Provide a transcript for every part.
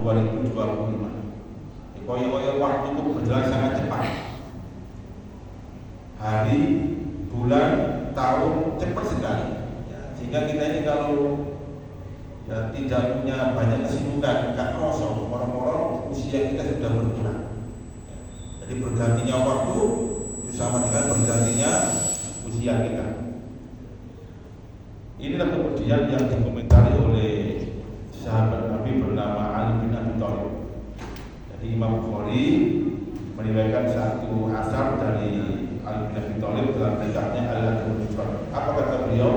2025. Koyo-koyo waktu itu berjalan sangat cepat. Hari, bulan, tahun cepat sekali. Ya, sehingga kita ini kalau ya, tidak punya banyak kesibukan, nggak kosong, orang-orang usia kita sudah berkurang. Ya, jadi bergantinya waktu itu sama dengan bergantinya usia kita. Inilah kemudian yang dikomentari oleh sahabat Nabi bernama Ali bin Abi Thalib. Jadi Imam Bukhari meriwayatkan satu asar dari Ali bin Abi Thalib dalam kitabnya Al-Adabul Mufrad. Apa kata beliau?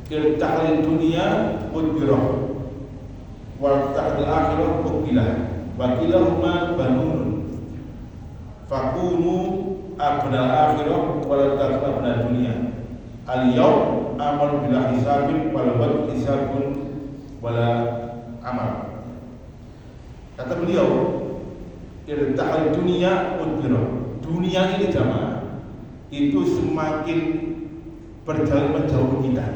Irtaqil dunia mudbirah wa ta'dil akhirah muqbilah wa kilahuma banun fakunu abnal akhirah wa la takunu abnal dunia. Al-yawm amal bila hisabin wal wad hisabun wala amal. Kata beliau, irtahal dunia mudbirah. Dunia ini jamaah itu semakin berjalan menjauh kita.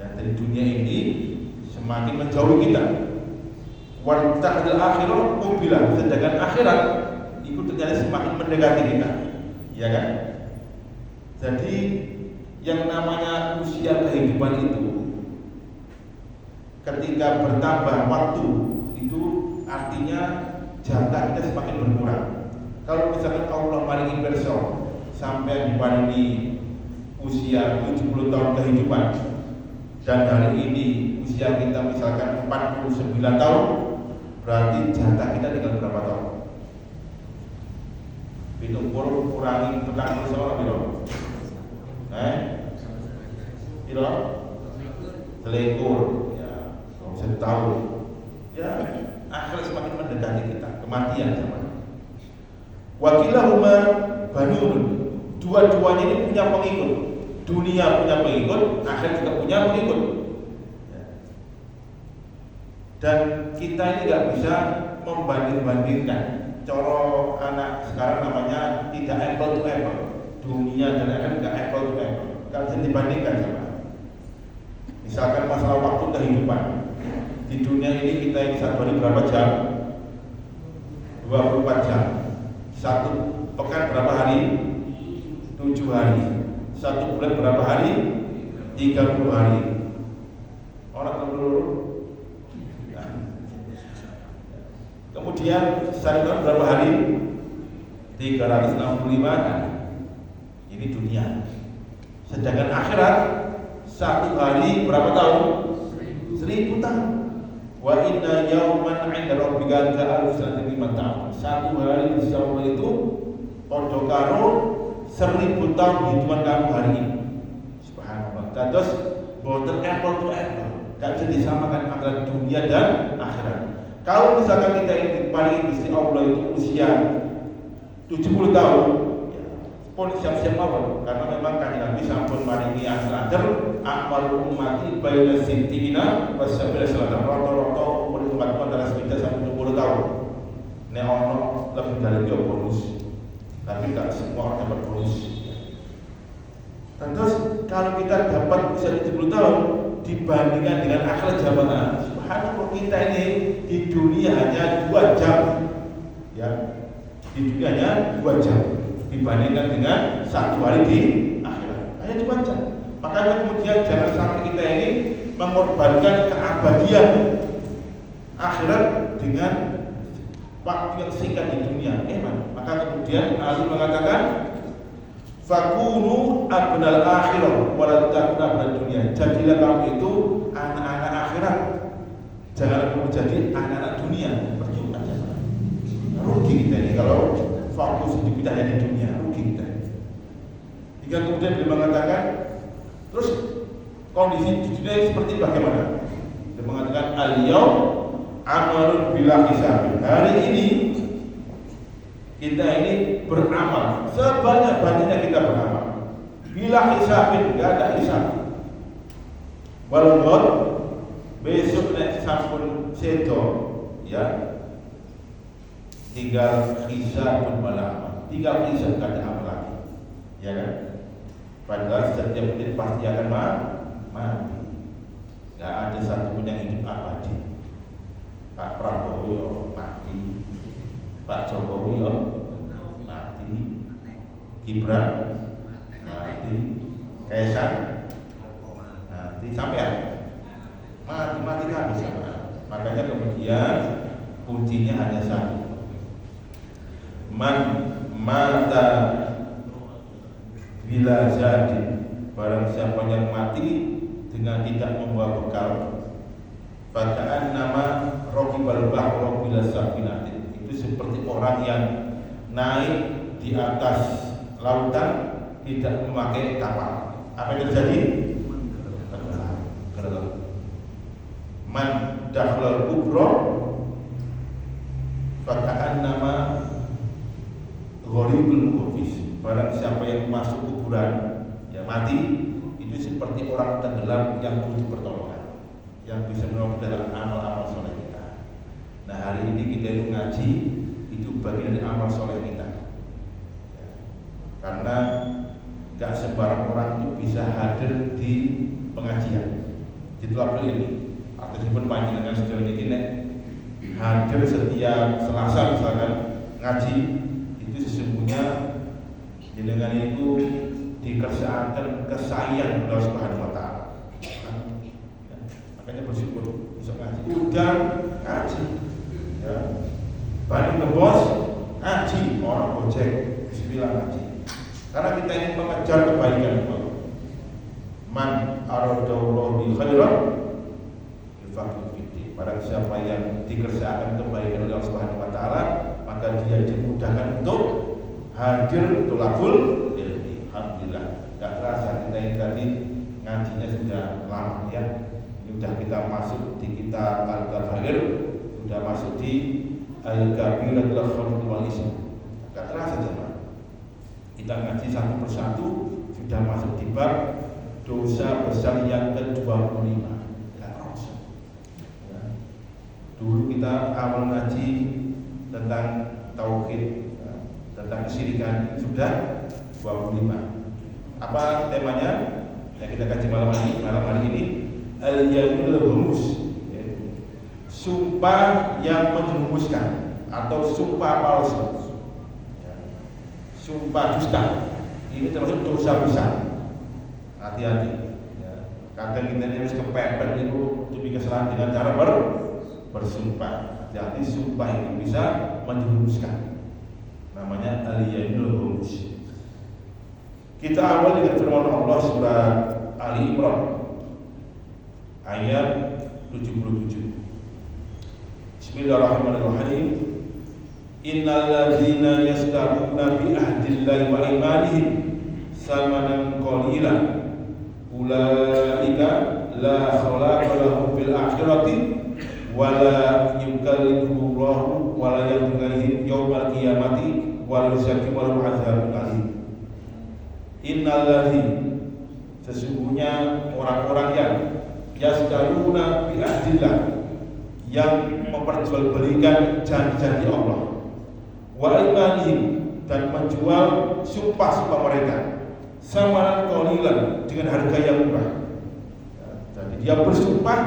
Ya, dari dunia ini semakin menjauh kita. Wa ta'dil akhirah muqbilah. Sedangkan akhirat itu ternyata semakin mendekati kita. Ya kan? Jadi yang namanya usia kehidupan itu ketika bertambah waktu itu artinya jatah kita semakin berkurang. Kalau misalkan Allah maringi perso sampai diparingi usia 70 tahun kehidupan dan hari ini usia kita misalkan 49 tahun, berarti jatah kita tinggal berapa tahun? Hitung kurangi 40 tahun berapa? Piro? Selekor, ya, setahun. Ya, akhirnya semakin mendekati kita, kematian zaman. Wakilahuma banun. Dua-duanya ini punya pengikut. Dunia punya pengikut, akhirat juga punya pengikut. Ya. Dan kita ini nggak bisa membanding-bandingkan. Coro anak sekarang namanya tidak apple to apple. Dunia dan akhirat nggak apple to apple. Nggak bisa dibandingkan sama. Misalkan masalah waktu kehidupan. Di dunia ini kita ini satu hari berapa jam? 24 jam. Satu pekan berapa hari? 7 hari. Satu bulan berapa hari? 30 hari. Orang keluru. Nah. Kemudian satu tahun berapa hari? 365 hari. Ini dunia. Sedangkan akhirat satu hari berapa tahun? 1000 tahun. Wa inna yawman 'inda rabbika ka'alfi sanatin mimma ta'ud. Satu hari di sisi Allah itu padha karo 1000 tahun hitungan kamu hari ini. Subhanallah. Terus boten apple to apple. Enggak bisa disamakan antara dunia dan akhirat. Kalau misalkan kita ini diparingi Gusti Allah itu usia 70 tahun, pun siap-siap mawon karena memang kanjeng Nabi sampun maringi asradar amal ummati baina sintina wa sabila salatan rata-rata umur umat antara 9 sampai 20 tahun. Nek ono lebih dari 2 bonus. Tapi tak semua orang dapat bonus. Dan terus kalau kita dapat usia 70 tahun dibandingkan dengan akhirat jamaah, subhanallah kita ini di dunia hanya 2 jam. Ya. Di dunia hanya 2 jam. Dibandingkan dengan satu hari di akhirat hanya 2 jam. Makanya kemudian jangan sampai kita ini mengorbankan keabadian akhirat dengan waktu yang singkat di dunia. Maka kemudian Ali mengatakan fakunu abnal akhirah wa la takunu abnal dunia. Jadilah kamu itu anak-anak akhirat, jangan kamu jadi anak-anak dunia. Percuma saja. Rugi kita ini kalau fokus di bidangnya di dunia, rugi kita. Jika kemudian dia mengatakan, terus kondisi di dunia ini seperti bagaimana? Dia mengatakan al-yawm amalun bila hisab. Hari ini kita ini beramal sebanyak-banyaknya kita beramal. Bila hisabin, tidak ada hisab. Walaupun besok nek sampun sedo, ya. Tinggal hisab pun malam, tinggal hisab gak ada apa lagi, ya kan? Padahal setiap menit pasti akan mati, gak ada satu pun yang hidup abadi. Jokowi ya mati, Gibran mati, Kaisang mati, sampai mati habis sama. Makanya kemudian kuncinya hanya satu. Man mata bila jadi, barang siapa yang mati dengan tidak membawa bekal, bacaan nama rokibal bahro bila sabinatin, itu seperti orang yang naik di atas lautan tidak memakai kapal. Apa yang terjadi? Man dakhlal kubro bacaan nama gharibul mufis, barang siapa yang masuk kuburan ya mati, itu seperti orang tenggelam yang butuh pertolongan, yang bisa menolong dalam amal-amal soleh kita. Nah, hari ini kita itu ngaji, itu bagian dari amal soleh kita ya. Karena gak sembarang orang itu bisa hadir di pengajian di telapel ini, atau pun panjenengan sejauh ini hadir setiap Selasa misalkan ngaji, itu sesungguhnya jenengan itu dikersakakan kesayangan Allah Subhanahu wa taala. Makanya bersyukur bisa ngaji. Udah ngaji. Ya. Banding ke bos ngaji, orang gojek bismillah ngaji. Karena kita ingin mengejar kebaikan Allah. Man aradallahu bi khairan yufaqihu fiddin. Barang siapa yang dikersakakan kebaikan Allah Subhanahu wa taala, maka dia dimudahkan untuk hadir tulakul ilmi. Alhamdulillah, gak terasa kita yang tadi ngajinya sudah lama ya. Ini sudah kita masuk di kitab Al-Kabair, sudah masuk di Al-Kabiratul Khamr wal Ism. Gak terasa teman. Kita ngaji satu persatu sudah masuk di bab dosa besar yang ke-25. Gak terasa. Ya. Dulu kita awal ngaji tentang tauhid, tentang kesyirikan, sudah 25. Apa temanya yang kita kaji malam hari ini? Al-yaminul ghamus, sumpah yang menjerumuskan atau sumpah palsu, sumpah dusta. Ini termasuk dosa besar. Hati-hati. Kadang kita ini harus kepepet itu demi kesalahan dengan cara bersumpah. Hati-hati, sumpah ini bisa menjerumuskan. Namanya al-yaminul ghamus. Kita awal dengan firman Allah surat Ali Imran ayat 77. Bismillahirrahmanirrahim. Innal ladzina yastaruna bi ahdillahi wa imanihim samanan qalilan ulaika la khalaqa lahum fil akhirati wa la yukallimuhum wa la yadhkuruhum yawmal qiyamati wa la yuzakkihim azabun alim. Innal ladzina, sesungguhnya orang-orang yang yastaruna bi ahdillah, yang memperjualbelikan janji-janji Allah, wa imanihim, dan menjual sumpah-sumpah mereka samanan qalilan, dengan harga yang murah. Jadi dia bersumpah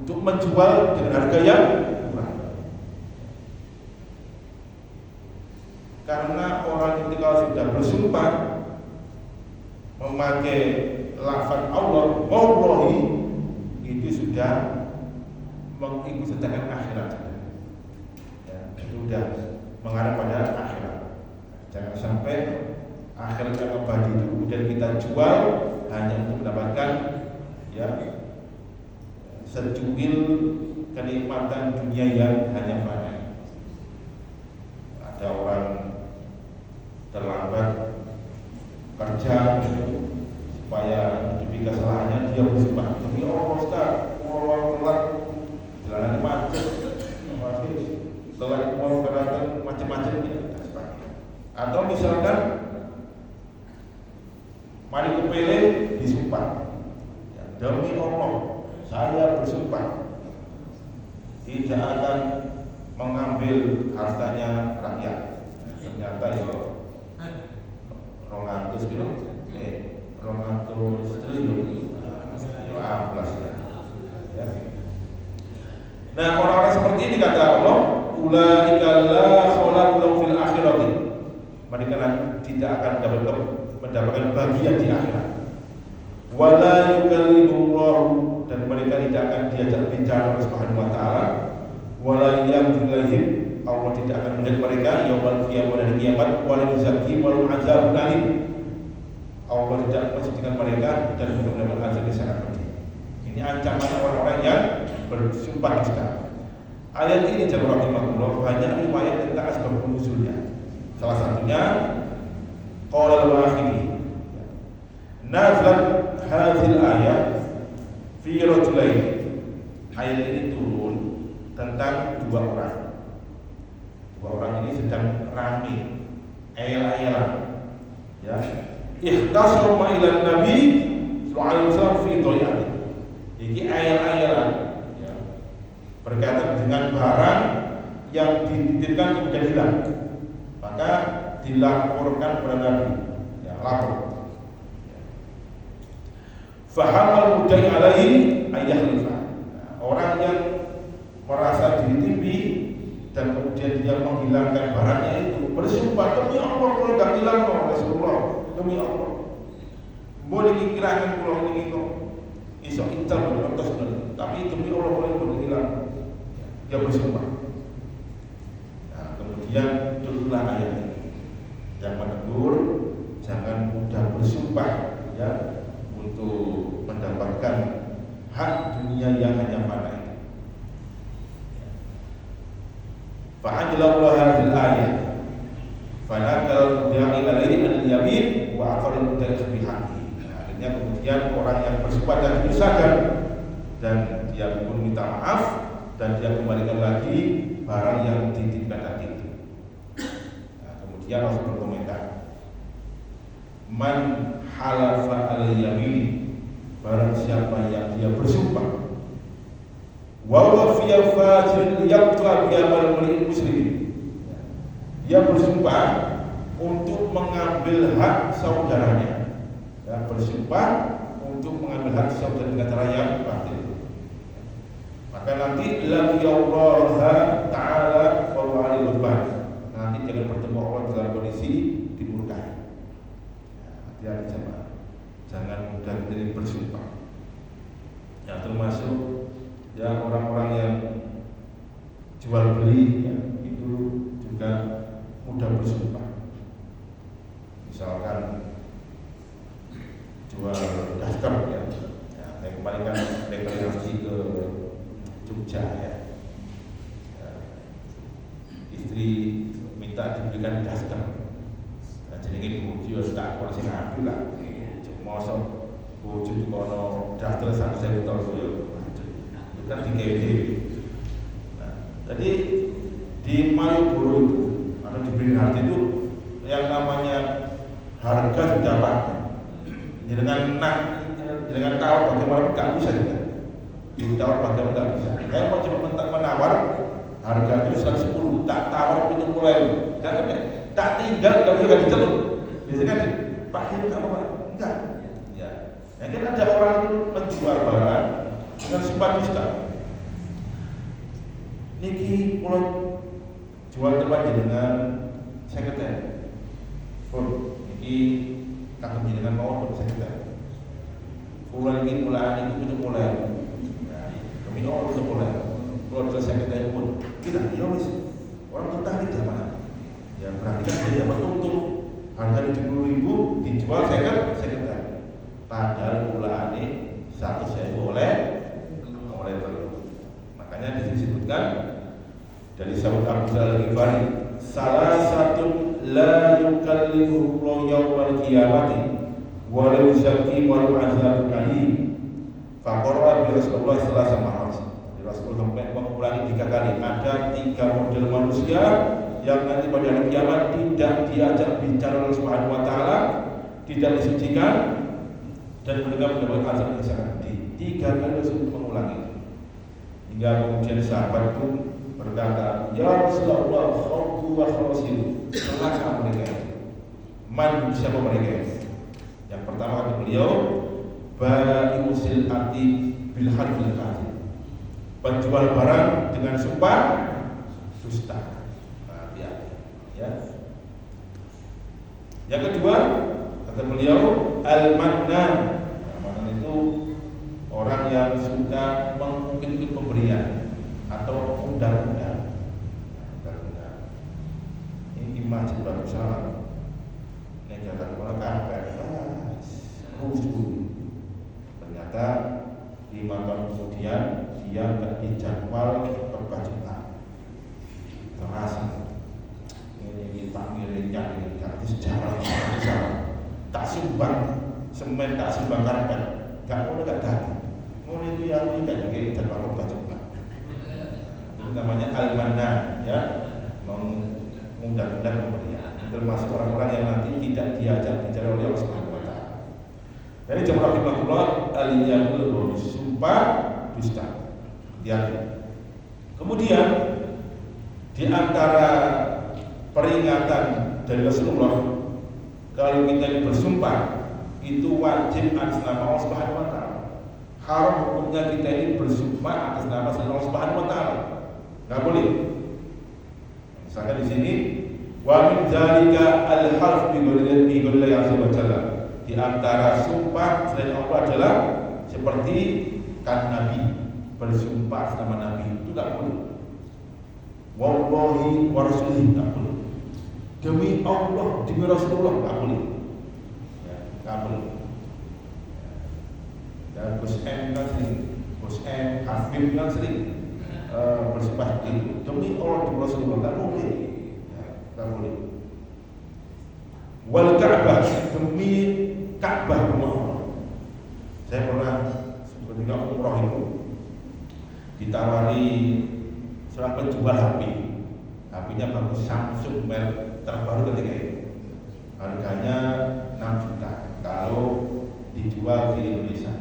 untuk menjual dengan harga yang murah. Karena orang ketika sudah bersumpah memakai lafaz Allah, wallahi, itu sudah mengikutsertakan akhirat. Ya, itu sudah mengarah pada akhirat. Jangan sampai akhirat yang abadi itu kemudian kita jual hanya untuk mendapatkan ya secuil kenikmatan dunia yang hanya fana. Ada orang terlambat kerja supaya demi kesalahannya dia bersumpah, demi Allah Ustaz, mau telat jalannya macet, telat mau berangkat macam-macam gitu. Atau misalkan mari kepele disumpah, ya, demi Allah saya bersumpah tidak akan mengambil hartanya rakyat. Ternyata ya 200 triliun ya. Nah, orang-orang seperti ini kata Allah, ulaika la khalaq lahum fil akhirati. Mereka tidak akan mendapatkan bagian di akhirat. Wala yukallimullahu, dan mereka tidak akan diajak bicara oleh Subhanahu wa taala. Wala yamdulahim, Allah tidak akan melihat mereka yaumul qiyamah, dari kiamat. Wala yuzakki wal azabun alim, Allah tidak mensucikan mereka dan mendapat azab yang sangat pedih. Ini ancaman orang-orang yang bersumpah dusta. Ayat ini jamaah rahimahullah banyak riwayat tentang asbab nuzulnya. Salah satunya qala al-Waqidi, nazalat hadhil ayat fi rajulain. Ayat ini turun tentang dua orang. Dua orang ini sedang rame, ayel-ayelan, ya. Ihtasama ila Nabi sallallahu alaihi wasallam fi dhayati. Iki ayel-ayelan, ya, berkaitan dengan barang yang dititipkan kemudian hilang, maka dilaporkan kepada Nabi, ya, lapor. Fahamal mudai alaihi ayyahlifa. Orang yang merasa dititipi dan kemudian dia menghilangkan barangnya itu bersumpah, demi Allah kalau tidak hilang Rasulullah, demi Allah boleh dikirakan pulau ini kok iso intel berkontos, tapi demi Allah boleh hilang, dia bersumpah. Nah, kemudian turunlah ayat ini yang menegur jangan mudah bersumpah, ya, untuk mendapatkan hak dunia yang hanya fana. Fa'anjalallahu hadhil ayat fanakal da'i alaihi al-yamin wa aqarrul mudai bihaqqi. Akhirnya kemudian orang yang bersumpah dan didosakan dan dia pun minta maaf dan dia kembalikan lagi barang yang dititipkan tadi itu. Nah, kemudian Rasul berkomentar, man halafa al-yamin, barang siapa yang dia bersumpah wa fiya fajir yaqta bi amal muslimin, dia bersumpah untuk mengambil hak saudaranya, ya, bersumpah untuk mengambil hak saudara dengan cara yang batil, maka nanti lagi Allah Ta'ala wa alil bani, nanti jangan bertemu Allah dalam kondisi dimurkai. Hati-hati jemaah, jangan mudah jadi bersumpah. Ya, termasuk ya orang-orang yang jual beli, ya, itu juga mudah bersumpah. Misalkan jual daftar, ya, saya kemarin kan deklarasi ke Jogja, ya, istri minta diberikan daftar. Nah, jadi ini jual tak kurang ngambil lah. Mosok wujud di kono daftar 1.000 tahun kan di KWD. Nah, tadi di Malioboro itu atau di Beringharjo itu yang namanya harga sudah pakai. Dengan tawar bagaimana nggak bisa juga. Ditawar bagaimana nggak bisa. Saya mau coba menawar harga itu 110, tak tawar itu mulai. Jangan tak tinggal nggak bisa diceluk. Biasanya kan Pak ini nggak apa-apa, enggak. Ya, mungkin ada orang itu menjual barang dengan sumpah dusta. Niki mulai jual tempat dengan sekretari. Pun niki kagum dengan mau pun sekretari. Mulai ini mulai itu mulai. Kami orang itu mulai. Kalau jual sekretari pun kita ya wis orang tertarik zaman. Ya berarti kan dia betul-betul harga 70.000 dijual sekretari. Padahal mulai ini 100.000 oleh terlalu. Makanya disebutkan dari sahabat Abu Dzar al-Ghifari, salah satu la yukallimu yawmal qiyamati wa la yuzakki wa la azabun alim. Faqara bi Rasulullah sallallahu alaihi wasallam. Rasulullah mengulangi 3 kali. Ada 3 model manusia yang nanti pada hari kiamat tidak diajak bicara oleh Subhanahu wa taala, tidak disucikan dan mereka mendapat azab yang sangat pedih. 3 kali Rasul mengulangi. Hingga kemudian sahabat pun berkata, ya Rasulullah, khawku wa khawasiru, celaka mereka. Man, siapa mereka? Yang pertama kata beliau, ba'i usil ati bil hadil qadil, penjual barang dengan sumpah dusta. Hati-hati ya. Yang kedua, kata beliau, al-mannan. Mannan itu orang yang suka mengungkit pemberian atau undang-undang. Ini imajin barusan. Ini kata kepala kabar, rusuh. Ternyata 5 tahun kemudian dia nggak dijadwal perbajukan. Terasa ini dipanggilnya ini sejarah besar. Tak sumbang semen, tak sumbang karpet, nggak boleh nggak datang. Mau itu yang ini nggak juga jadwal perbajukan. Itu namanya al-mannan ya, mengundang-undang pemberian. Termasuk orang-orang yang nanti tidak diajak bicara oleh Allah Subhanahu wa taala. Dari jamaah rahimahullah al-yamul sumpah dusta. Hati-hati. Kemudian di antara peringatan dari Rasulullah, kalau kita ini bersumpah itu wajib atas nama Allah Subhanahu wa taala. Haram hukumnya kita ini bersumpah atas nama Allah Subhanahu wa taala. Enggak boleh. Misalkan di sini wa min dzalika al-half bi ghairi azza wa jalla. Di antara sumpah selain Allah adalah seperti kan Nabi bersumpah atas nama Nabi, itu tidak boleh. Wallahi wa rasulihi, tidak boleh. Demi Allah, demi Rasulullah, tidak boleh. Ya, tidak boleh. Dan Gus M kan sering, Gus M, Habib kan sering bersumpah itu. Demi Allah, demi Rasulullah, tidak boleh. Ya, tidak boleh. Wal Ka'bah, demi Ka'bah rumah Allah. Saya pernah ketika umroh itu ditawari seorang penjual HP. HP-nya bagus, Samsung merek terbaru ketika itu. Harganya 6 juta kalau dijual di Indonesia.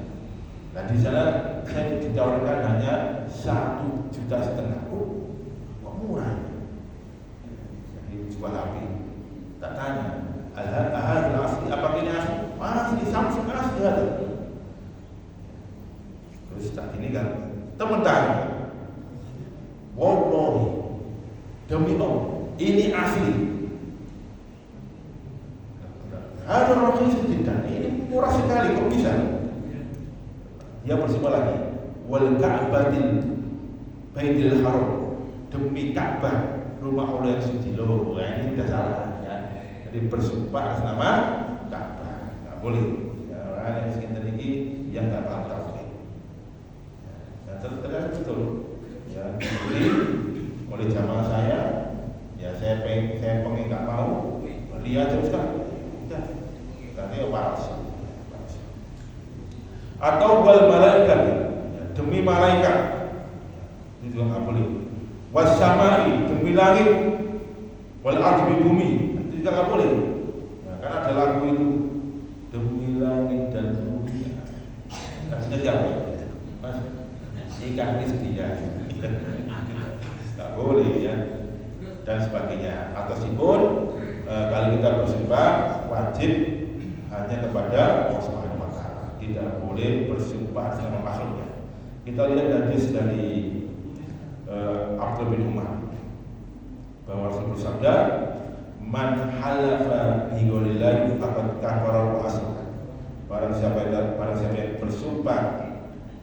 Nah di sana saya ditawarkan hanya 1,5 juta. Oh, kok murah? Jadi jual HP. Tak tanya, ahad asli, apakah ini asli? Asli, Samsung asli ada. Terus saat ini kan teman tanya, wallahi demi Allah ini asli. Ada orang yang tidak, ini murah sekali, kok bisa? Dia bersumpah lagi, wal Ka'batil Baitil Haram, demi Ka'bah rumah Allah yang suci. Loh, ini tidak salah ya. Jadi bersumpah atas nama Ka'bah, nggak boleh. Ya, orang yang sekitar ini yang nggak paham tauhid. Terkadang betul ya, dibeli oleh jamaah saya, ya saya pengen nggak mau, lihat terus kan, udah, katanya palsu. Atau wal malaikat, ya, demi malaikat, itu juga nggak boleh. Wasamai, demi langit, wal ardi, bumi, itu juga nggak boleh. Ya, karena ada lagu itu, demi langit dan bumi, kasihnya siapa? Mas, ikan ini setia, tak boleh ya, dan sebagainya. Ataupun kalau kita bersumpah wajib hanya kepada Allah Subhanahu wa taala, tidak boleh bersumpah sama makhluknya. Kita lihat hadis dari Abdullah bin Umar bahwa Rasul bersabda, man halafa bi ghairillahi faqad kafara wa asyraka. Barang siapa yang bersumpah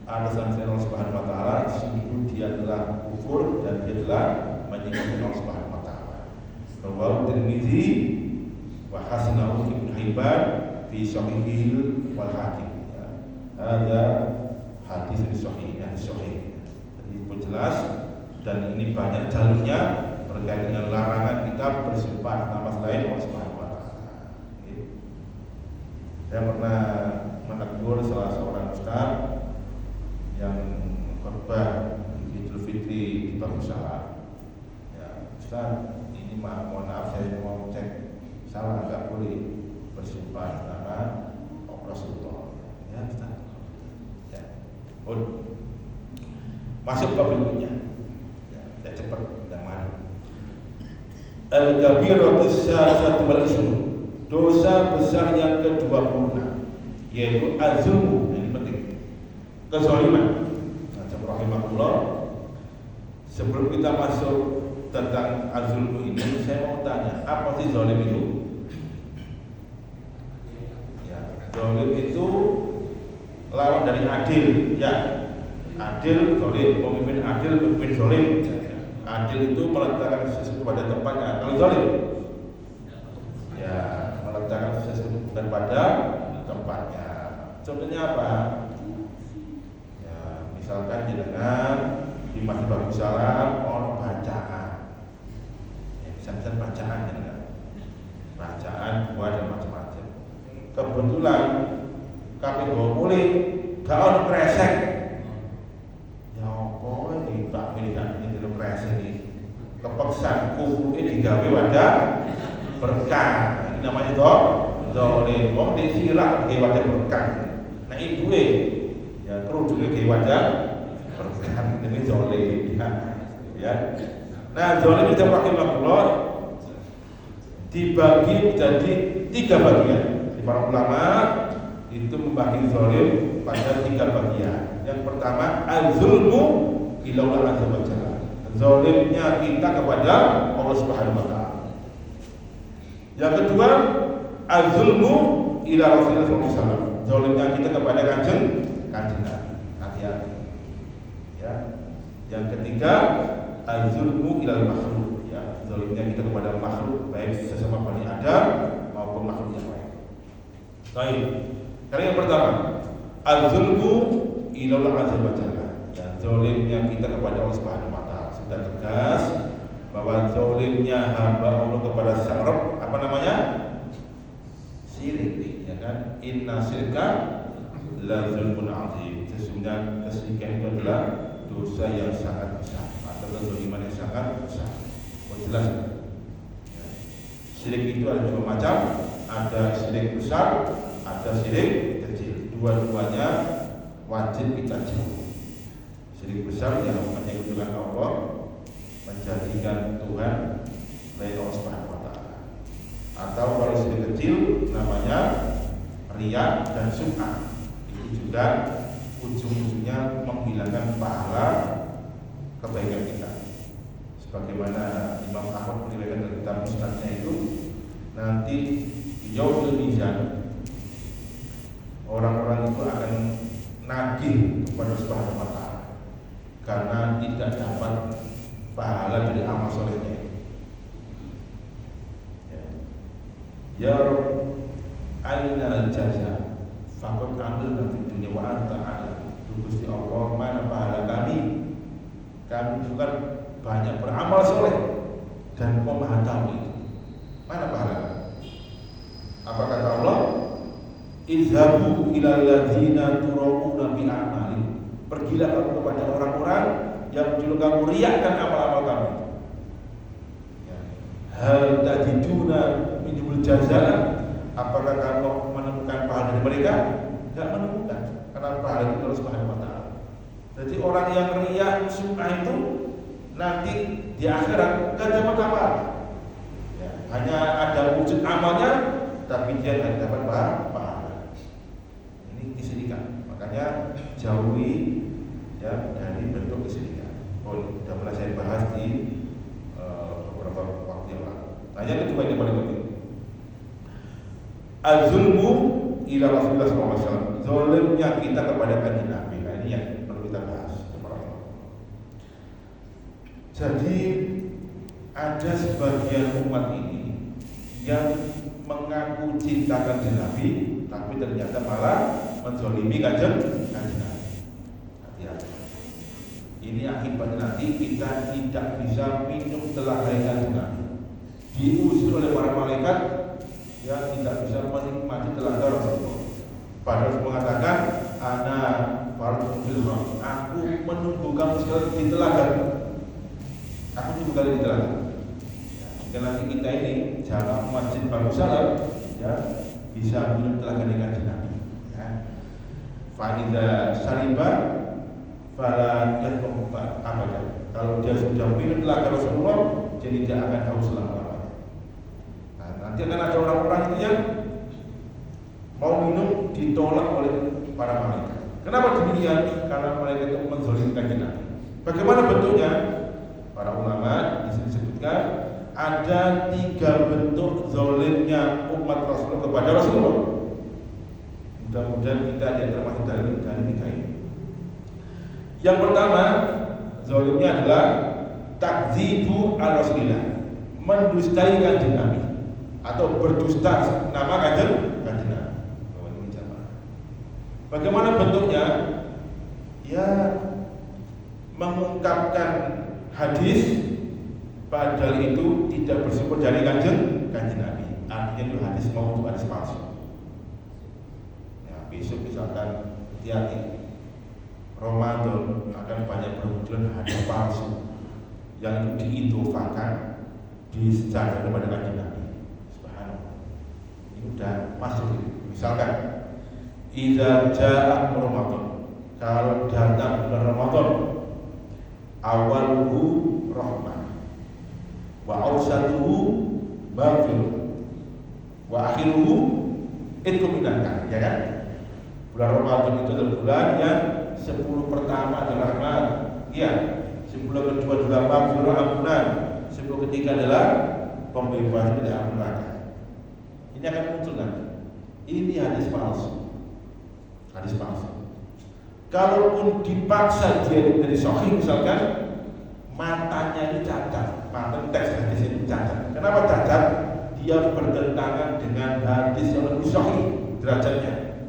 atas nama Allah Subhanahu wa taala, sungguh dia telah kufur dan dia telah menyinggung Allah Subhanahu wa taala. Rawahu Tirmidzi wa hasanahu Ibnu Hibban fi Shahihil wal Hakim. Ada hadis di Sahih, hadis sahih. Jadi pun jelas dan ini banyak jalurnya berkaitan dengan larangan kita bersumpah nama selain Allah Subhanahu wa taala. Saya pernah menegur salah seorang ustaz yang khutbah Idul Fitri di Bagusaha. Ya, Ustaz, ini mohon maaf saya mau cek salah, nggak boleh bersumpah nama Rasulullah. Ya, Ustaz. Ya. Masuk ke berikutnya. Ya, saya cepat dan mari. Al-kabiratus syaratu wal ismu. Dosa besar yang ke-26 yaitu az-zulm. Ini penting. Kezaliman. Nah, rahimahullah, sebelum kita masuk tentang az-zulmu ini, saya mau tanya, apa sih zalim itu? Ya, zalim itu lawan dari adil, ya. Adil, zalim, pemimpin adil, pemimpin zalim. Adil itu meletakkan sesuatu pada tempatnya. Kalau zalim, ya meletakkan sesuatu bukan pada tempatnya. Contohnya apa? Ya, misalkan dengan di Masjid Bagus Salam orang bacaan, ya, misalkan bacaan, ya, bacaan buat dan macam-macam. Kebetulan kami bawa mulai gak ada kresek. Ya apa ini Pak Milikan ini dulu kresek ini. Kepeksan kuku ini digawe wadah berkah. Ini namanya toh zalim. Wong disirak digawe wadah berkah. Nah ibu ya kerudungnya digawe wadah berkah. Ini zalim ya. Nah zalim itu rahimahullah dibagi menjadi 3 bagian. Di para ulama itu membagi zalim pada 3 bagian. Yang pertama az-zulmu ila Allah azza wa jalla. Zalimnya kita kepada Allah Subhanahu wa taala. Yang kedua az-zulmu ila Rasulullah sallallahu alaihi wasallam. Zalimnya kita kepada kanjeng Nabi. Hati-hati. Ya. Yang ketiga az-zulmu ila makhluk. Ya, zalimnya kita kepada makhluk baik sesama Bani Adam maupun makhluk yang lain. Baik. Karena yang pertama, az-zulmu ila Allah azza wa jalla. Ya, zalimnya kita kepada Allah Subhanahu wa taala. Sudah tegas bahwa zalimnya hamba Allah kepada Sang Rabb apa namanya? Syirik, ya kan? Inna syirka la zulmun azim. Sesungguhnya kesyirikan itu adalah dosa yang sangat besar atau kezaliman yang sangat besar. Oh, jelas. Ya. Syirik itu ada 2 macam, ada syirik besar, ada syirik kecil. Dua-duanya wajib kita jauhi. Syirik besar yang menyekutukan Allah, menjadikan Tuhan selain Allah Subhanahu wa taala. Atau kalau syirik kecil namanya riya dan sum'ah. Itu juga ujung-ujungnya menghilangkan pahala kebaikan kita. Sebagaimana Imam Ahmad menilaikan dalam kitab Musnadnya itu, nanti di yaumul mizan orang-orang itu akan nagih kepada Subhanahu wa taala karena tidak dapat pahala dari amal solehnya. Ya Rabb, aina jaza? Fakot ambil nanti dunia wa anta ada. Gusti Allah, mana pahala kami? Kami bukan banyak beramal soleh dan kau maha tahu itu. Mana pahala? Apa kata Allah? Izhabu ilal ladzina turauna bi a'mali. Pergilah kamu kepada orang-orang yang dulu kamu riakkan amal-amal kamu. Ya. Hal tajiduna minhumul jazaa. Apakah kamu menemukan pahala dari mereka? Tidak menemukan. Karena pahala itu Allah Subhanahu wa taala. Jadi orang yang riak sum'ah itu nanti di akhirat tidak dapat apa. Ya, hanya ada wujud amalnya tapi dia tidak dapat pahala. Ini kesyirikan. Makanya jauhi ya dari bentuk kesyirikan. Oh, sudah pernah saya bahas di beberapa waktu yang lalu. Nah, yang kedua ini paling penting. Az-zulmu ila Rasulullah SAW. Zalimnya kita kepada kanjeng Nabi. Nah, ini yang perlu kita bahas. Jadi ada sebagian umat ini yang mengaku cinta kanjeng Nabi, tapi ternyata malah menzalimi kanjeng Nabi. Hati-hati. Ini akibatnya nanti kita tidak bisa minum telaga kanjeng Nabi. Diusir oleh para malaikat, ya tidak bisa menikmati telaga Rasulullah. Padahal mengatakan, ana fardu fil haram. Aku menunggu kamu sekali di telaga. Aku menunggu kali di telaga. Jika nanti kita ini jalan Masjid Bagus Salam, ya bisa minum telaga dengan Nabi. Ya. Fa'idha sariba fala yatmu abadan. Kalau dia sudah minum telaga Rasulullah, jadi dia akan haus selama-lamanya. Nah, nanti akan ada orang-orang itu yang mau minum ditolak oleh para malaikat. Kenapa demikian? Karena malaikat itu menzalimkan Nabi. Bagaimana bentuknya? Para ulama disebut kepada Rasulullah. Mudah-mudahan kita ada termasuk dari tiga ini. Yang pertama, zalimnya adalah takdzibu al-Rasulillah, mendustai kanjeng Nabi atau berdusta nama kanjeng Nabi. Bagaimana bentuknya? Ya, mengungkapkan hadis padahal itu tidak bersumber dari kanjeng Nabi. Artinya itu hadis mau hadis palsu. Ya, besok misalkan hati-hati, Ramadan akan banyak bermunculan hadis palsu yang diindofakan disejarahkan kepada kanjeng Nabi. Subhanallah. Ini udah masuk. Misalkan idza jaa Ramadan, kalau datang bulan Ramadan, awaluhu rahmah wa awsatuhu maghfirah wa akhiruhu itqu minannar, ya kan? Bulan Ramadan itu adalah bulan yang 10 pertama adalah rahmat, iya. 10 kedua adalah maghfirah, ampunan. 10 ketiga adalah pembebasan dari api neraka. Ini akan muncul nanti. Ini hadis palsu. Hadis palsu. Kalaupun dipaksa dia dari sahih misalkan, matanya ini cacat, mata teks hadis ini cacat. Kenapa cacat? Dia bertentangan dengan hadis yang lebih sahih derajatnya,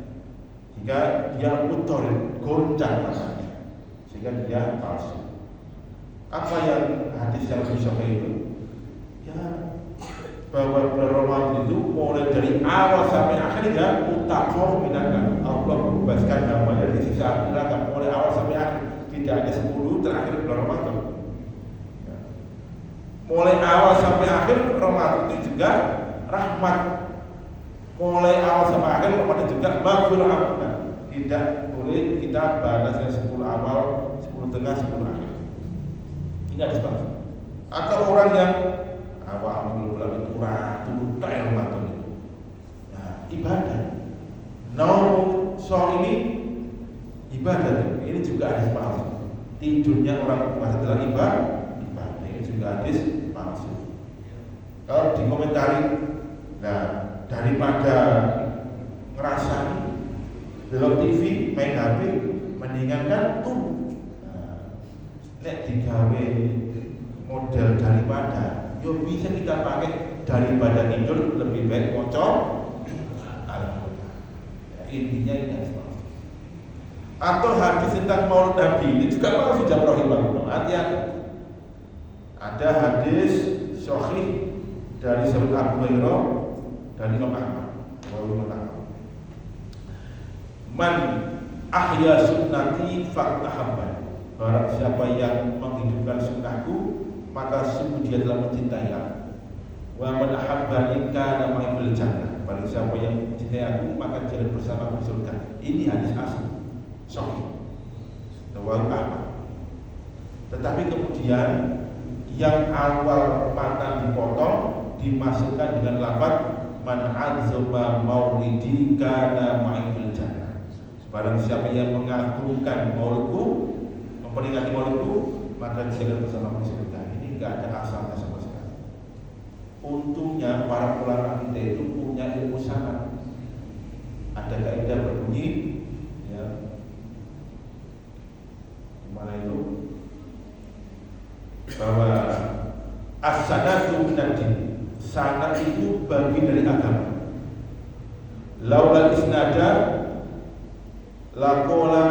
hingga dia mutor, goncang rasanya, sehingga dia palsu. Apa yang hadis yang lebih sahih itu? Ya, bahwa bulan Ramadan itu mulai dari awal sampai akhirnya mutaqaw minannar, Allah membebaskan hamba dari siksa api neraka mulai awal sampai akhir. Tidak ada 10 terakhir bulan Ramadan. Ya. Mulai awal sampai akhir Ramadan itu juga rahmat. Mulai awal sampai akhir Ramadan juga maghfirah ampunan. Tidak boleh kita balas yang 10 awal, 10 tengah, 10 akhir. Ini ada sebab. Atau orang yang awal bulan itu turun tak Ramadan itu. Nah, ibadah. Soal ini ibadah. Ini juga hadis palsu. Tidurnya orang puasa adalah ibadah. Ini juga hadis palsu. Kalau dikomentari, nah daripada ngerasani belok TV, main HP, mendingan kan tuh. Nek digawe model daripada, yo bisa kita pakai daripada tidur lebih baik ngocok. Intinya ini harus palsu. Atau hadis tentang maulid Nabi ini juga palsu jamaah rahimahullah. Hati-hati. Ada hadis sahih dari Sahabat Abu Hurairah dari Imam Ahmad. Man ahya sunnati faqtahabban. Barang siapa yang menghidupkan sunnahku, maka sungguh dia telah mencintai aku. Wa man ahabbani kana ma'i fil jannah. Barang siapa yang mencintai aku, maka dia bersama di surga. Ini hadis asli sahih riwayat Ahmad. Tetapi kemudian yang awal mata dipotong dimasukkan dengan lafaz man azzama maulidi kana ma'i fil jannah. Barang siapa yang mengagungkan maulidku, memperingati maulidku, maka dia akan bersama di surga. Ini enggak ada asalnya sama sekali. Untungnya para ulama kita itu punya ilmu sanad. Ada kaidah berbunyi, ya, gimana itu? Bahwa as-sanadu minad-din. Sanad itu bagian dari agama. Laulal isnada laqala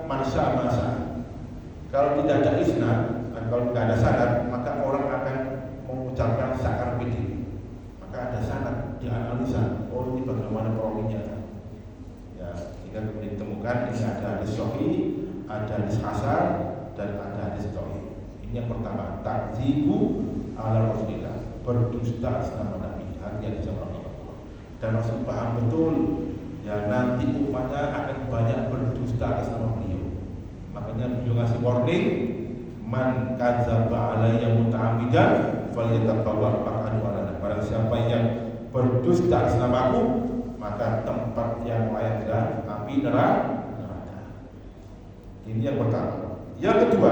man syaa. Kalau tidak ada isnad, kalau tidak ada sanad, maka orang akan mengucapkan sakar pede. Maka ada sanad, dianalisa. Oh, ini bagaimana perawinya? Ya, jika kemudian ditemukan ini ada hadis sahih, ada hadis hasan, dan ada hadis dhaif. Ini yang pertama, takdzibu ala Rasulillah, berdusta atas nama Nabi. Hati-hati sama Allah. Dan Rasul paham betul, ya nanti umatnya akan banyak berdusta atas nama beliau. Makanya beliau ngasih warning, man kadzdzaba alayya muta'ammidan falyatabawwa maq'adahu minan. Barang siapa yang berdusta atas namaku, maka tempat yang layak adalah api neraka. Ini yang pertama. Yang kedua,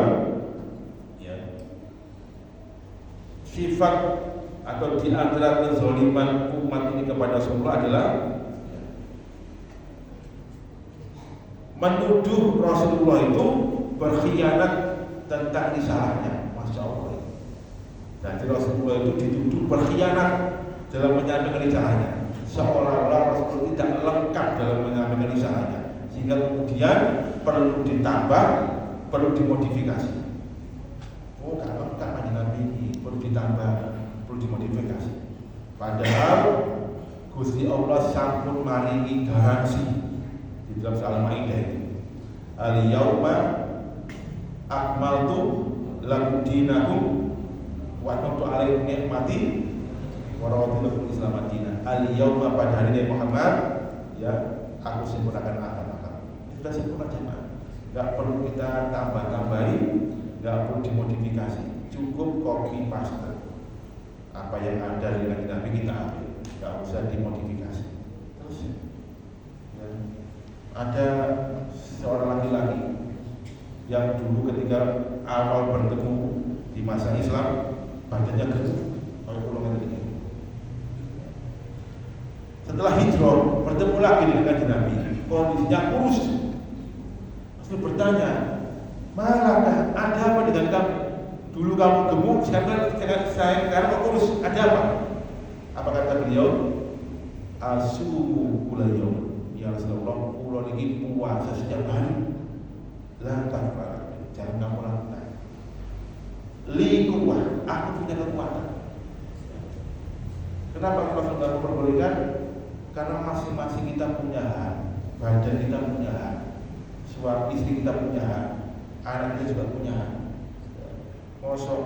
ya, sifat atau di antara kezaliman umat ini kepada Rasulullah adalah menuduh Rasulullah itu berkhianat tentang risalahnya. Masya Allah. Jadi Rasulullah itu dituduh berkhianat dalam menyampaikan risalahnya, seolah-olah Rasulullah tidak lengkap dalam menyampaikan risalahnya, sehingga kemudian perlu ditambah, perlu dimodifikasi. Oh, kalau kanjeng Nabi ini perlu ditambah, perlu dimodifikasi. Padahal Gusti Allah sampun maringi garansi di dalam Al-Maidah itu. Al-yauma akmaltu lakum dinakum wa atmamtu alaikum ni'mati wa raditu lakum Islam dinan. Al-yauma, pada hari ini Muhammad, ya, aku sempurnakan agama. Sudah sempurna jemaah. Enggak perlu kita tambah-tambahi, enggak perlu dimodifikasi. Cukup copy paste. Apa yang ada di Nabi kita ambil, enggak usah dimodifikasi. Terus ya, ada seorang laki-laki yang dulu ketika awal bertemu di masa Islam badannya gendut, kayak pulau ini. Setelah hijrah bertemu lagi dengan Nabi, kondisinya kurus. Lalu bertanya, "Malakah, ada apa dengan kamu? Dulu kamu gemuk, sekarang kok kurus, ada apa?" Apa kata beliau? "Asumu kulayum, ya Rasulullah, kula niki puasa setiap hari." Lantas jangan kamu lakukan. Li kuwah, aku punya kekuatan. Kenapa Rasulullah memperbolehkan? Karena masing-masing kita punya hak, badan kita punya hak, suami istri kita punya hak, anak kita juga punya hak. Mosok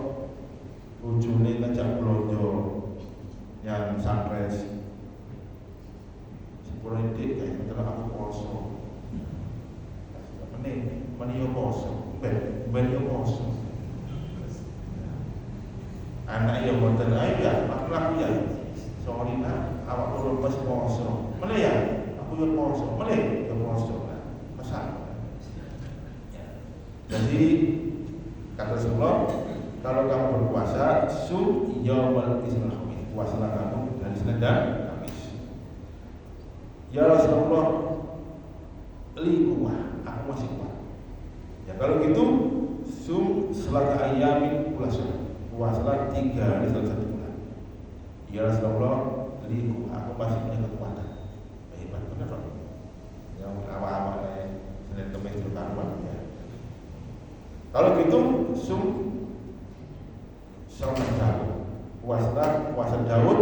bojone ngajak blonjo yang sunrise, sepuluh detik kayak setelah aku poso. Meni yo poso, ben yo poso. Anak yo boten ayo ya, aku ya. Sorry nak, awak perlu pas poso. Mene ya, aku yo poso. Mene yo poso. Pesan. Jadi kata Rasulullah, kalau kamu berpuasa, sum yaumul isnil khamis. Puasalah kamu dari Senin dan Kamis. Ya Rasulullah, li kuwah, aku masih kuat. Ya kalau gitu, sum selaka ayamin puasa. Puasalah 3 hari dalam 1 bulan. Ya Rasulullah, liku, aku masih punya kekuatan. Hebat benar dong. Yang awal-awal Senin Kamis itu karuan ya. Kalau gitu, sum sama Daud. Puasa Daud,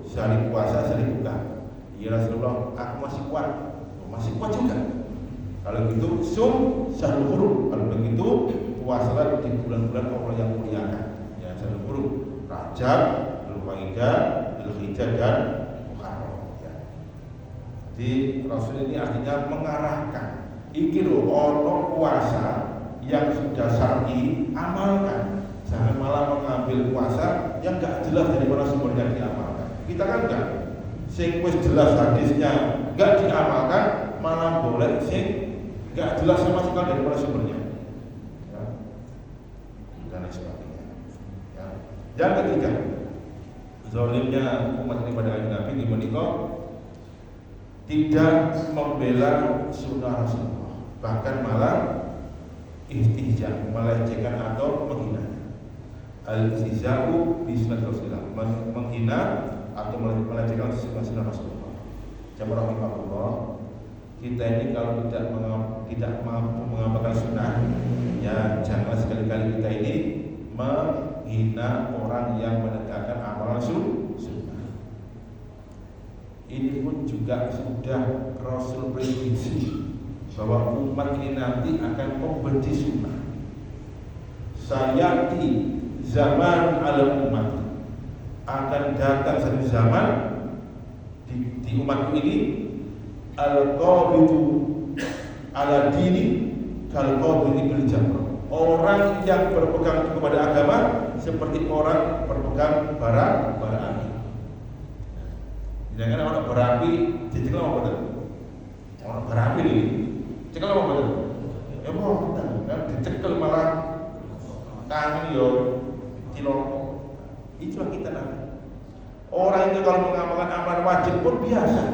sehari puasa, sehari buka. Ya Rasulullah, aku masih kuat juga. Kalau gitu, sum syahrul hurum. Kalau begitu, puasalah di bulan-bulan Allah yang muliakan. Ya, syahrul hurum, Rajab, Dzulqa'dah, Dzulhijjah dan Muharram. Ya. Jadi Rasul ini artinya mengarahkan. Iki lho, ono puasa yang sudah syar'i, amalkan. Jangan malah mengambil puasa yang enggak jelas dari mana sumbernya diamalkan. Kita kan enggak. Sing wis jelas hadisnya enggak diamalkan, malah boleh sing enggak jelas sama sekali dari mana sumbernya. Ya. Dan lain sebagainya. Ya. Yang ketiga, zalimnya umat ini pada Nabi ini menikah tidak membela sunnah Rasulullah, bahkan malah istihza, melecehkan atau menghina. Al-istihza'u bi sunnah Rasulullah, menghina atau melecehkan sunnah Rasulullah. Jamaah rahimahullah, kita ini kalau tidak mampu mengamalkan sunnah, ya jangan sekali-kali kita ini menghina orang yang menegakkan amalan sunnah. Ini pun juga sudah Rasul prediksi bahwa umat ini nanti akan membenci sunnah. Sayati zaman ala umat, akan datang satu zaman di umatku ini al-qabidu ala dini kal-qabidi bil jamr. Orang yang berpegang kepada agama seperti orang berpegang bara api. Jangan orang bara api dicekel apa betul? Orang bara api ini cekel apa betul? Ya mau kan dicekel malah tangan yo ciloko. Itulah kita nanti. Orang itu kalau mengamalkan amalan wajib pun biasa,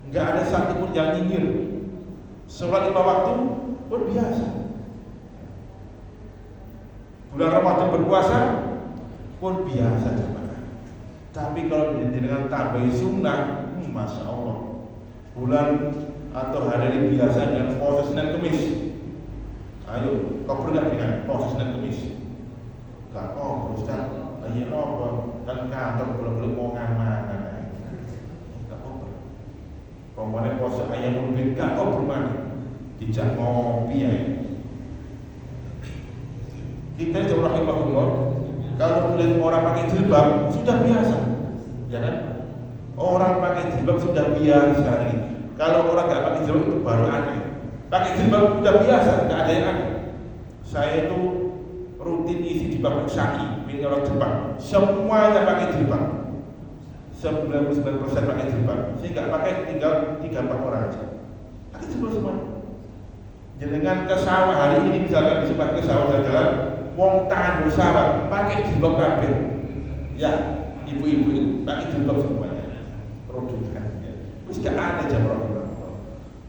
enggak ada satupun yang nyinyir. sholat 5 waktu pun biasa. Bulan Ramadan berpuasa pun biasa jemaah. Tapi kalau dengan tambah sunnah, masya Allah, bulan atau hari ini biasa dengan puasa Senin Kemis. Ayo, kau pernah dengan puasa Senin Kemis? Gak kok, Ustaz. Ayo apa? Kan kantor belum mau ngamangan. Gak apa. Pokoknya puasa ayam lebih gak kok bermana. Dijak ngopi ya. Kita jauh rahimahullah. Kalau melihat orang pakai jilbab sudah biasa, ya kan? Orang pakai jilbab sudah biasa ini. Kalau orang nggak pakai jilbab itu baru aneh. Pakai jilbab sudah biasa, nggak ada yang aneh. Saya itu rutin isi di pabrik Saki, milik orang Jepang. Semuanya pakai jilbab. 99% pakai jilbab. Saya nggak pakai, tinggal 3-4 orang aja. Pakai jilbab semua. Jangan ke sawah hari ini misalkan disebut ke sawah jalan, wong tahan bersama pakai jilbab kabeh. Ya, ibu-ibu pakai jilbab semuanya. Produkan. Terus gak ada jam roh.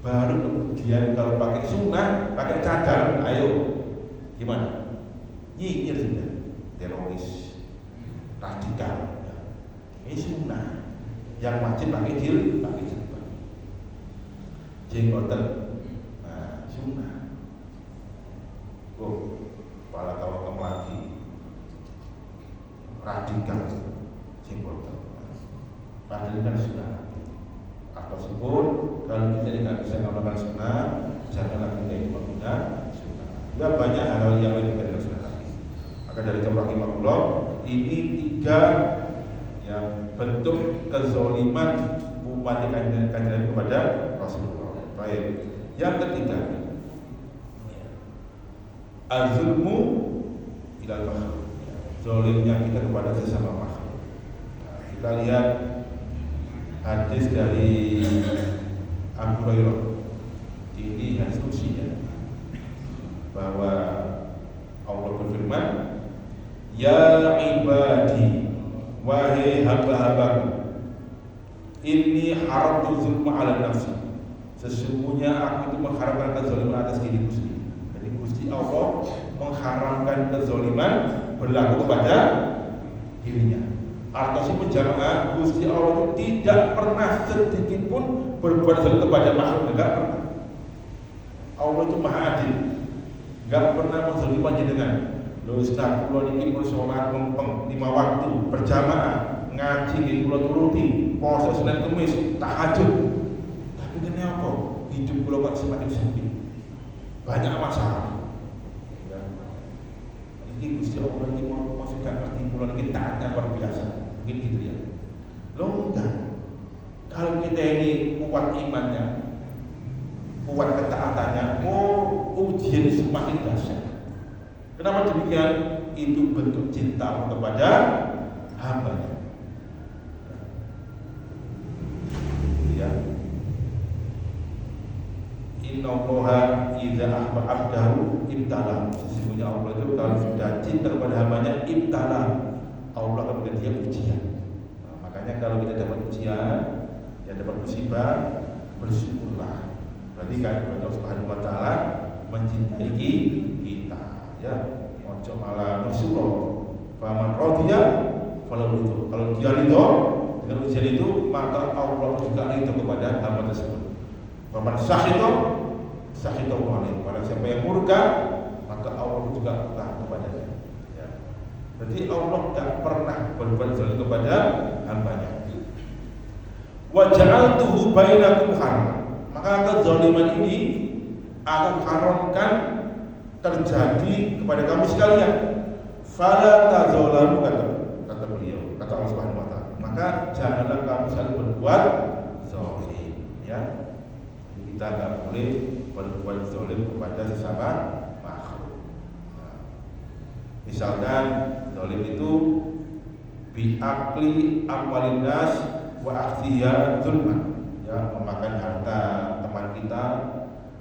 Baru kemudian kalau pakai sunnah, pakai cadar, ayo gimana? Nyinyir sudah, teroris, radikal. Ini sunnah. Yang wajib pakai jilbab. Jenggotan, nah sunnah. Kepala kau lagi radikal, jenggotan. Padahal kan sunnah. Ataupun kalau kita tidak bisa melakukan sunnah, janganlah kita menggunakan sunnah. Ya banyak hal yang lain kita tidak sunnah lagi. Maka dari rahimahullah, ini 3 yang bentuk kezaliman umat yang kajian kepada Rasulullah. Baik. Yang ketiga, az-zulmu ilal makhluk. Zalimnya kita kepada sesama makhluk. Kita lihat hadis dari Abu Hurairah. Ini hadis qudsi ya, bahwa Allah berfirman, ya ibadi, wahai hamba-hambaku, inni haramtu zulma ala nafsi. Sesungguhnya aku itu mengharamkan kezaliman atas diriku sendiri. Jadi Gusti Allah mengharamkan kezaliman berlaku kepada dirinya. Artinya penjamaah Gusti Allah itu tidak pernah sedikit pun berbuat zalim kepada makhluk, enggak pernah. Allah itu maha adil, enggak pernah menzalimi panjenengan. Lho Ustaz, kula niki pun salat mempeng 5 waktu berjamaah, ngaji nggih kula turuti, puasa Senin Kemis, tahajud. Tapi kene apa? Hidup kula kok semakin sempit. Banyak masalah. Ini Gusti Allah ini mau masukkan arti kula niki taatnya luar biasa. Mungkin gitu ya. Loh enggak. Kalau kita ini kuat imannya, kuat ketaatannya, ujian semakin dahsyat. Kenapa demikian? Itu bentuk cinta kepada hamba-Nya. Ya. Innallaha idza ahba 'abdahu ibtalah. Sesungguhnya Allah itu kalau sudah cinta kepada hamba-Nya, ibtalah. Allah akan memberi dia ujian. Nah, makanya kalau kita dapat ujian, ya dapat musibah, bersyukurlah. Berarti kan Allah Subhanahu wa taala mencintai kita, ya. Ojo malah bersyukur. Faman radiya falahu ridho. Kalau dia ridho dengan ujian itu, maka Allah juga ridho kepada hamba tersebut. Faman sakhita sakhita alaihi. Pada siapa yang murka, maka Allah juga murka kepadanya. Ya. Jadi Allah tidak pernah berbuat zalim kepada hamba-Nya. Wa ja'altuhu bainakum haram. Maka kezaliman ini aku haramkan terjadi kepada kamu sekalian. Fala tazalamu, kata beliau, kata Allah Subhanahu wa taala. Maka janganlah kamu saling berbuat zalim, ya. Kita tidak boleh berbuat zalim kepada sesama makhluk. Nah, misalkan zalim itu bi'akli amwalin nas wa akhtiya zulman, ya, memakan harta teman kita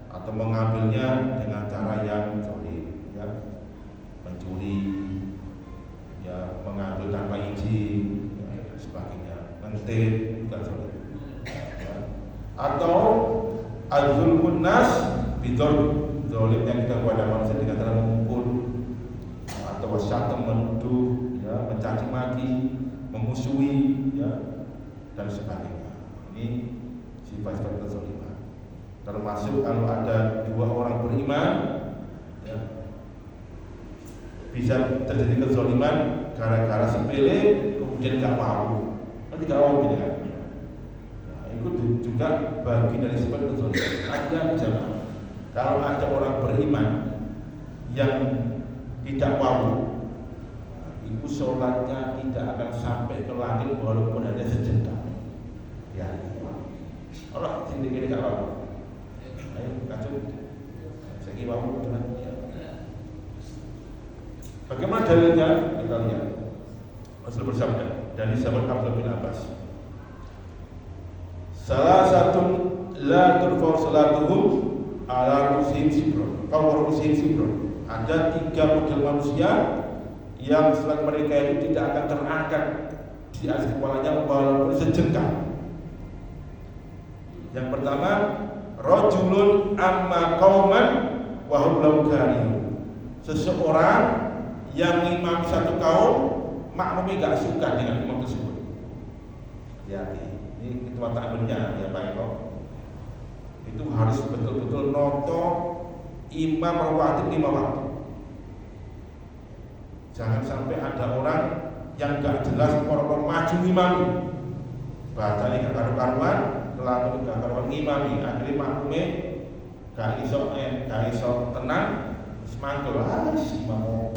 atau mengambilnya dengan cara yang zalim, ya, mencuri, ya, mengambil tanpa izin, ya, dan sebagainya, mentit, bukan zalim, ya. Atau az-zulmun nas zalim yang kita kepada manusia dengan cara memukul atau wasyatam, menuduh, ya, mencaci maki, memusuhi, ya, dan sebagainya. Ini sifat-sifat kezaliman. Termasuk kalau ada dua orang beriman, ya, bisa terjadi kezaliman gara-gara sepele kemudian gak mau, nanti gak mau gitu kan. Nah, itu juga bagi dari sifat kezaliman. Artinya misalnya kalau ada orang beriman yang tidak mau, itu sholatnya tidak akan sampai ke langit walaupun hanya sejentak. Ya, Allah sendiri gak mau. Ayo kacau, saya mau dengan ya. Bagaimana dalilnya? Kita lihat. Rasul bersabda dari sahabat Abdullah bin Abbas. Salah satu la turfa salatuhum ala rusim sibron. Kau rusim sibron. Ada 3 model manusia yang salat mereka itu tidak akan terangkat di atas kepalanya walaupun sejengkal. Yang pertama, rajulun amma qauman wa hum lahu karihun. Seseorang yang imam satu kaum, makmumnya gak suka dengan imam tersebut. Hati-hati, ini ketua takbirnya ya Pak Eko. Itu harus betul-betul noto imam rawatib 5 waktu. Jangan sampai ada orang yang gak jelas orang maju imami, bacanya gak karu-karuan, kelakuan gak karuan ngimami, akhirnya makmumnya gak iso tenang. Semangkel si mamong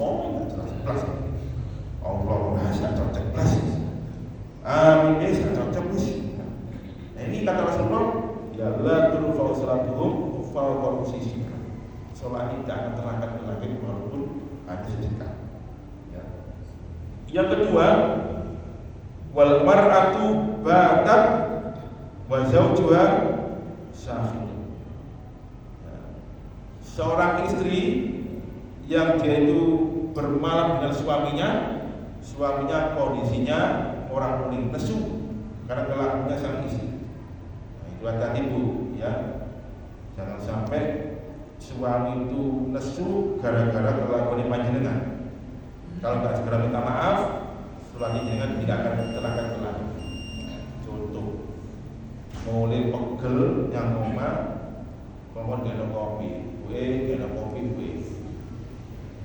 nggak jelas Allah nggak cocok plus. Amin saya cocok plus. Nah ini kata Rasulullah, ya la turfa'u salatuhum fawqa sisi. Salat tidak akan terangkat ke langit walaupun hanya sejenak. Ya. Yang kedua, wal mar'atu batat wa zawjuha syahid. Seorang istri yang dia itu bermalam dengan suaminya kondisinya orang kuning nesu karena kelakuannya sang istri. Nah, itu hati-hati Bu, ya. Jangan sampai suami itu nesu gara-gara kelakuan panjenengan. Kalau nggak segera minta maaf, suami jenengan tidak akan terangkat ke langit. Contoh, mulai pegel yang ngomong, ngomong gak ada kopi, gue gak ada kopi, gue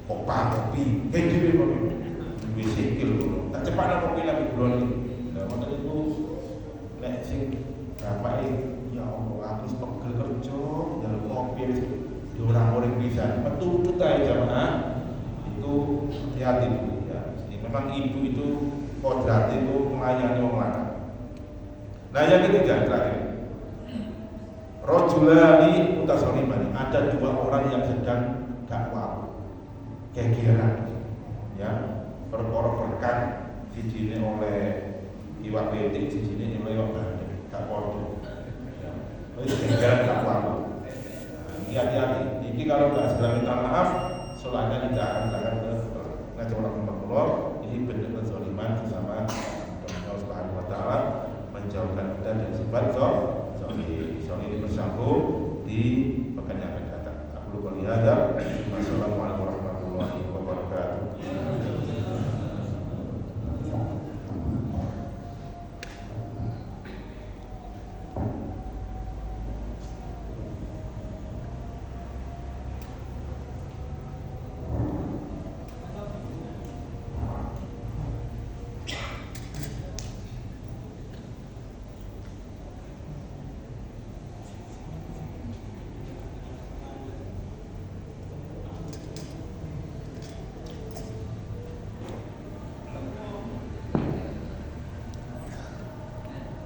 kopi, kayak gini kopi, gue sikil dulu, tak cepat ada kopi lagi bulan ini. Nah, makanya itu, nek sing apa ya Allah, aku pegel kerja, jangan kopi, di orang-orang bisa, betul-betul aja jamaah, itu hati-hati dulu ya. Jadi memang ibu itu kodrat itu melayani orang lain. Nah yang ketiga terakhir, rojulani mutasolimani, ada 2 orang yang sedang dakwah kegiatan, ya, berkorok-korkan di sini oleh iwak betik, di sini oleh iwak bandeng, gak kotor, ya, itu kegiatan dakwah. Hati-hati, ini kalau nggak segera minta maaf, sholatnya tidak akan ke ngajak orang